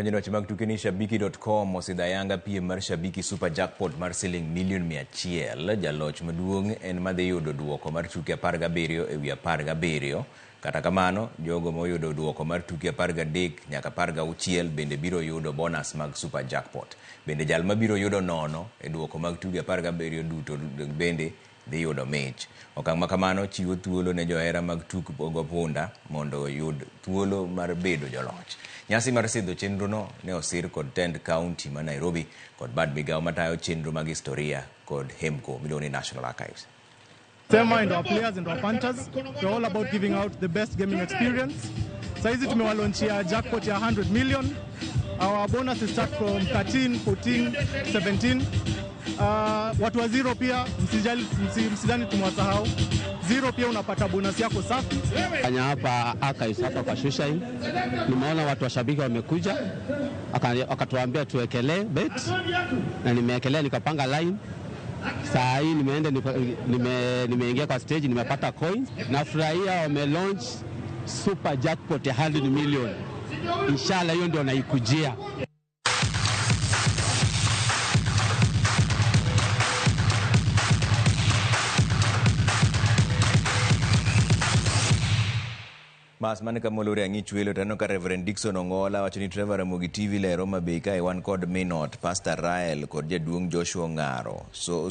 Wanonye na chimag tukini shabiki.com osida yanga PM mar shabiki super jackpot mar siling $1,100,000 jaloch maduong' en madhi yudo duoko mar tuke 17 ewi 17. Kata kamano jogo moyudo duoko mar tuke 13 nyaka 16 bende biro yudo bonus mag super jackpot. Bende jal mabiro yudo nono e duoko mag tuke 17 duto bende dhi yudo mich. Okang' makamano chiwo thuolo ne johera mag tuk pogo punda mondo yud thuolo mar bedo joloch. Nyasi mar sidho chenro no ne osir kod tend county ma Nairobi kod bad migao matayo chenro mag historia kod Hemco miloni National Archives. Sema and our players and our punters, we're all about giving out the best gaming experience. Saizi tumewalaunchia jackpot ya 100 million. Our bonuses start from 13, 14, 17. Watu wa zero pia msidhani tumewasahau. Zero pia unapata bonus yako safi. Kanya hapa archives hapa kwa Shushai. Nimeona watu wa shabiki wamekuja. Akatuambia tuwekelee bet. Na nimewekelea nikapanga line. Saa hii nimeingia kwa stage nimepata coins. Nafurahia wame launch super jackpot ya 100 million. Inshallah hiyo ndio naikujia. Mas manika molore angichwelo tano ka Reverend Dickson Ongola wachoni Trevor Ramogi TV le Roma Beika e wan kod Minot Pastor Rael kod jaduong Joshua Ngaro. So